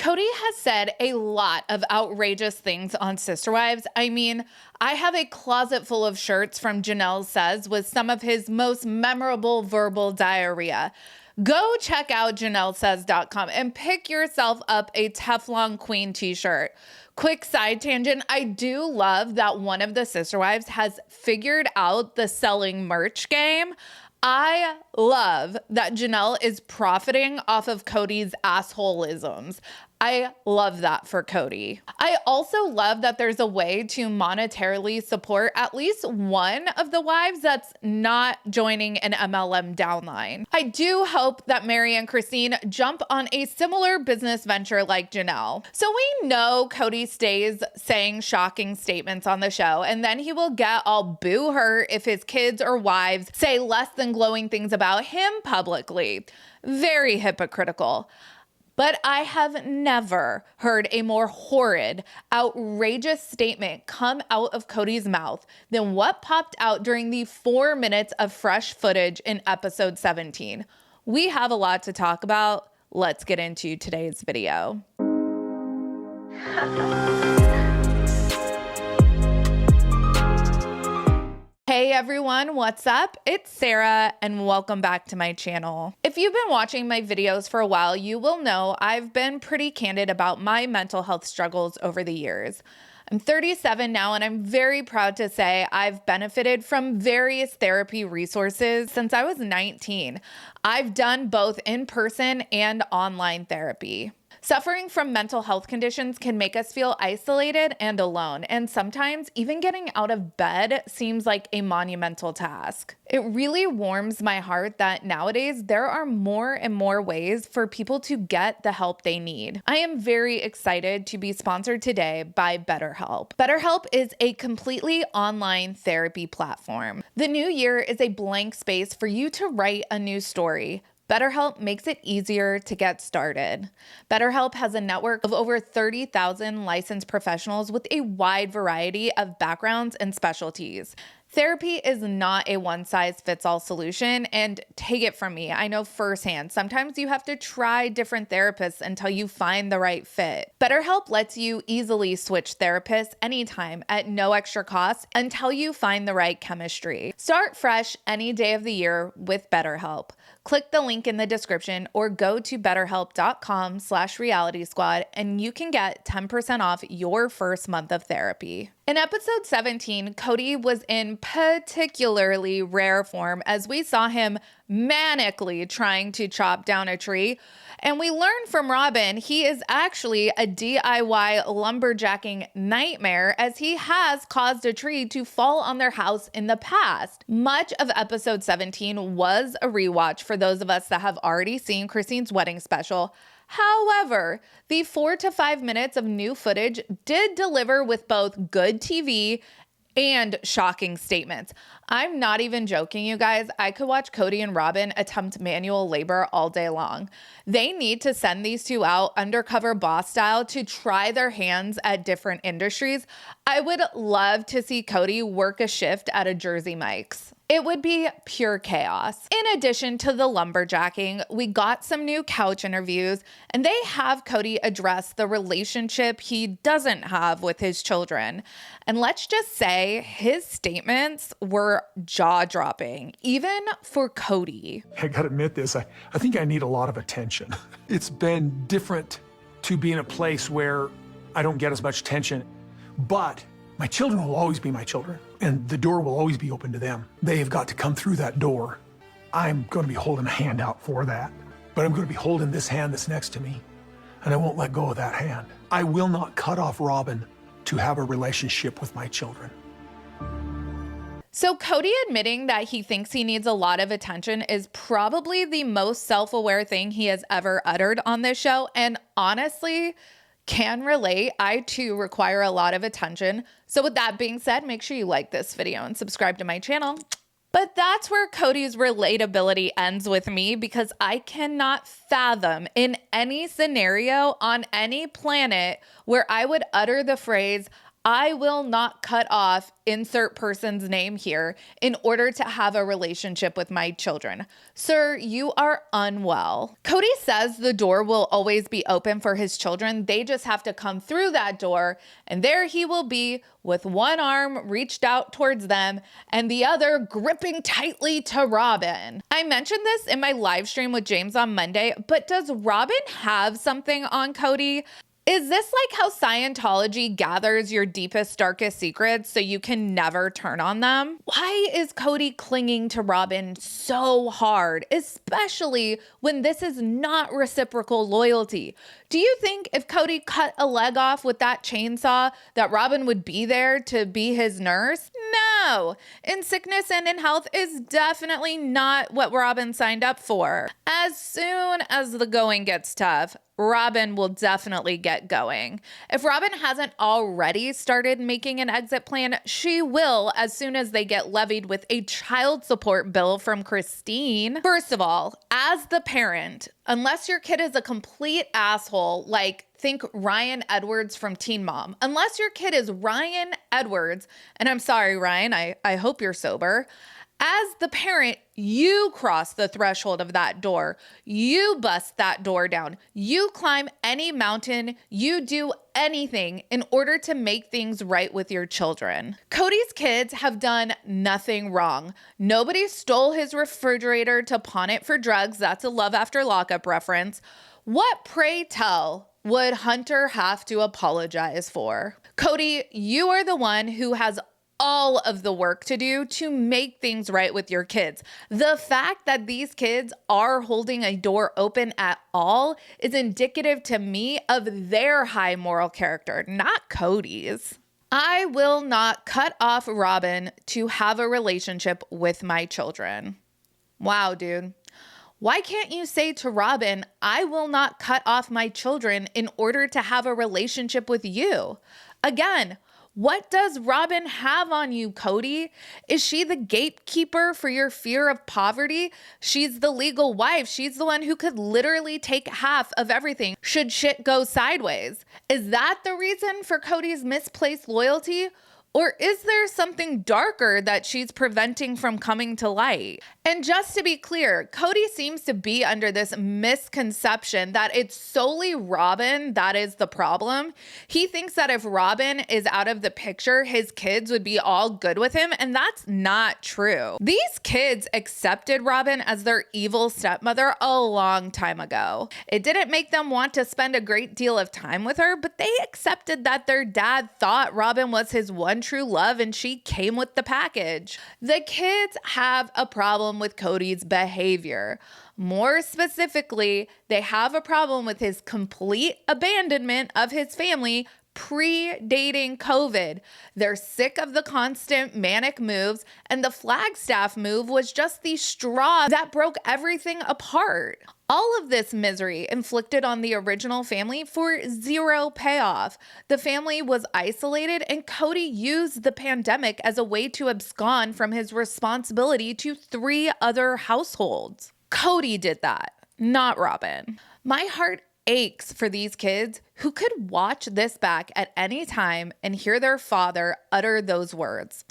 Kody has said a lot of outrageous things on Sister Wives. I mean, I have a closet full of shirts from Janelle Says with some of his most memorable verbal diarrhea. Go check out janellesays.com and pick yourself up a Teflon Queen t-shirt. Quick side tangent, I do love that one of the Sister Wives has figured out the selling merch game. I love that Janelle is profiting off of Kody's assholeisms. I love that for Kody. I also love that there's a way to monetarily support at least one of the wives that's not joining an MLM downline. I do hope that Mary and Christine jump on a similar business venture like Janelle. So we know Kody stays saying shocking statements on the show, and then he will get all boo her if his kids or wives say less than glowing things about him publicly. Very hypocritical. But I have never heard a more horrid, outrageous statement come out of Kody's mouth than what popped out during the 4 minutes of fresh footage in episode 17. We have a lot to talk about. Let's get into today's video. Hey everyone, what's up? It's Sarah and welcome back to my channel. If you've been watching my videos for a while, you will know I've been pretty candid about my mental health struggles over the years. I'm 37 now and I'm very proud to say I've benefited from various therapy resources since I was 19. I've done both in-person and online therapy. Suffering from mental health conditions can make us feel isolated and alone, and sometimes even getting out of bed seems like a monumental task. It really warms my heart that nowadays there are more and more ways for people to get the help they need. I am very excited to be sponsored today by BetterHelp. BetterHelp is a completely online therapy platform. The new year is a blank space for you to write a new story. BetterHelp makes it easier to get started. BetterHelp has a network of over 30,000 licensed professionals with a wide variety of backgrounds and specialties. Therapy is not a one-size-fits-all solution, and take it from me, I know firsthand, sometimes you have to try different therapists until you find the right fit. BetterHelp lets you easily switch therapists anytime at no extra cost until you find the right chemistry. Start fresh any day of the year with BetterHelp. Click the link in the description or go to betterhelp.com/realitysquad and you can get 10% off your first month of therapy. In episode 17, Kody was in particularly rare form as we saw him manically trying to chop down a tree. And we learned from Robyn he is actually a DIY lumberjacking nightmare as he has caused a tree to fall on their house in the past. Much of episode 17 was a rewatch for those of us that have already seen Christine's wedding special. However, the 4 to 5 minutes of new footage did deliver with both good TV and shocking statements. I'm not even joking, you guys. I could watch Kody and Robyn attempt manual labor all day long. They need to send these two out undercover boss style to try their hands at different industries. I would love to see Kody work a shift at a Jersey Mike's. It would be pure chaos. In addition to the lumberjacking, we got some new couch interviews, and they have Kody address the relationship he doesn't have with his children. And let's just say his statements were jaw-dropping, even for Kody. I gotta admit this, I think I need a lot of attention. It's been different to be in a place where I don't get as much attention, but my children will always be my children, and the door will always be open to them. They have got to come through that door. I'm going to be holding a hand out for that, but I'm going to be holding this hand that's next to me, and I won't let go of that hand. I will not cut off Robyn to have a relationship with my children. So Kody admitting that he thinks he needs a lot of attention is probably the most self-aware thing he has ever uttered on this show, and honestly, can relate. I too require a lot of attention. So with that being said, make sure you like this video and subscribe to my channel. But that's where Kody's relatability ends with me because I cannot fathom in any scenario on any planet where I would utter the phrase, I will not cut off insert person's name here in order to have a relationship with my children. Sir, you are unwell. Kody says the door will always be open for his children. They just have to come through that door, and there he will be with one arm reached out towards them and the other gripping tightly to Robyn. I mentioned this in my live stream with James on Monday, but does Robyn have something on Kody? Is this like how Scientology gathers your deepest, darkest secrets so you can never turn on them? Why is Kody clinging to Robyn so hard, especially when this is not reciprocal loyalty? Do you think if Kody cut a leg off with that chainsaw that Robyn would be there to be his nurse? No. In sickness and in health is definitely not what Robyn signed up for. As soon as the going gets tough, Robyn will definitely get going. If Robyn hasn't already started making an exit plan, she will as soon as they get levied with a child support bill from Christine. First of all, as the parent, unless your kid is a complete asshole, like think Ryan Edwards from Teen Mom, unless your kid is Ryan Edwards, and I'm sorry, Ryan, I hope you're sober. As the parent, you cross the threshold of that door. You bust that door down. You climb any mountain. You do anything in order to make things right with your children. Kody's kids have done nothing wrong. Nobody stole his refrigerator to pawn it for drugs. That's a Love After Lockup reference. What, pray tell, would Hunter have to apologize for? Kody, you are the one who has all of the work to do to make things right with your kids. The fact that these kids are holding a door open at all is indicative to me of their high moral character, not Kody's. I will not cut off Robyn to have a relationship with my children. Wow, dude. Why can't you say to Robyn, I will not cut off my children in order to have a relationship with you? Again, what does Robyn have on you, Kody? Is she the gatekeeper for your fear of poverty? She's the legal wife. She's the one who could literally take half of everything should shit go sideways. Is that the reason for Kody's misplaced loyalty? Or is there something darker that she's preventing from coming to light? And just to be clear, Kody seems to be under this misconception that it's solely Robyn that is the problem. He thinks that if Robyn is out of the picture, his kids would be all good with him, and that's not true. These kids accepted Robyn as their evil stepmother a long time ago. It didn't make them want to spend a great deal of time with her, but they accepted that their dad thought Robyn was his one true love and she came with the package. The kids have a problem with Kody's behavior. More specifically, they have a problem with his complete abandonment of his family pre-dating COVID. They're sick of the constant manic moves, and the Flagstaff move was just the straw that broke everything apart. All of this misery inflicted on the original family for zero payoff. The family was isolated, and Kody used the pandemic as a way to abscond from his responsibility to 3 other households. Kody did that, not Robyn. My heart aches for these kids who could watch this back at any time and hear their father utter those words.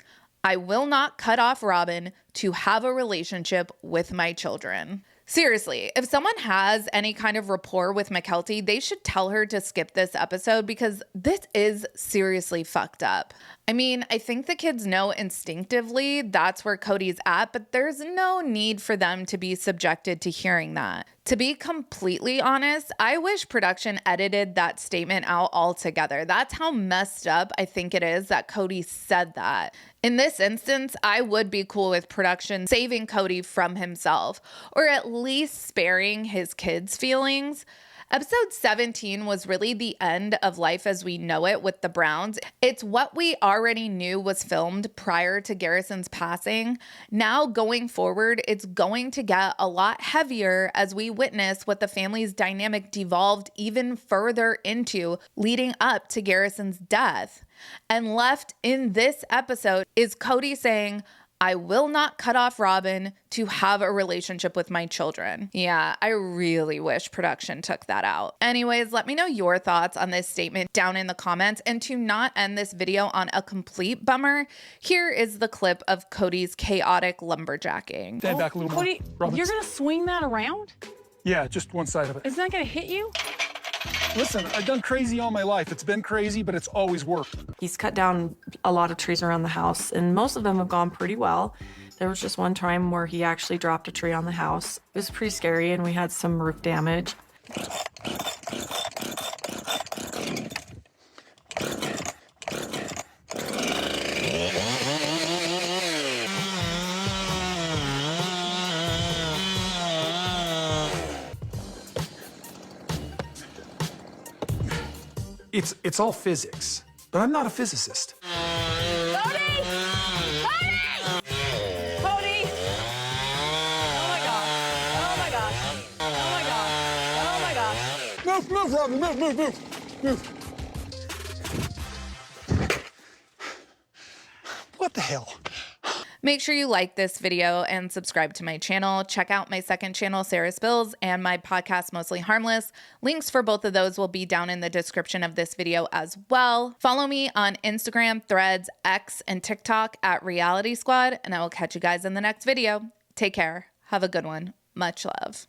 I will not cut off Robyn to have a relationship with my children. Seriously, if someone has any kind of rapport with Mykelti, they should tell her to skip this episode because this is seriously fucked up. I mean, I think the kids know instinctively that's where Kody's at, but there's no need for them to be subjected to hearing that. To be completely honest, I wish production edited that statement out altogether. That's how messed up I think it is that Kody said that. In this instance, I would be cool with production saving Kody from himself, or at least sparing his kids' feelings. Episode 17 was really the end of Life as We Know It with the Browns. It's what we already knew was filmed prior to Garrison's passing. Now going forward, it's going to get a lot heavier as we witness what the family's dynamic devolved even further into leading up to Garrison's death. And left in this episode is Kody saying, I will not cut off Robyn to have a relationship with my children. Yeah, I really wish production took that out. Anyways, let me know your thoughts on this statement down in the comments. And to not end this video on a complete bummer, here is the clip of Cody's chaotic lumberjacking. Stand back a little more. Cody, Robyn. you're gonna swing that around? Yeah, just one side of it. Isn't that gonna hit you? Listen, I've done crazy all my life. It's been crazy, but it's always worked. He's cut down a lot of trees around the house, and most of them have gone pretty well. There was just one time where he actually dropped a tree on the house. It was pretty scary, and we had some roof damage. It's all physics, but I'm not a physicist. Cody! Cody! Cody! Oh my gosh. Oh my gosh. Oh my gosh. Oh my gosh. Move, Robyn, move. What the hell? Make sure you like this video and subscribe to my channel. Check out my second channel, Sarah Spills, and my podcast, Mostly Harmless. Links for both of those will be down in the description of this video as well. Follow me on Instagram, Threads, X, and TikTok at Reality Squad, and I will catch you guys in the next video. Take care. Have a good one. Much love.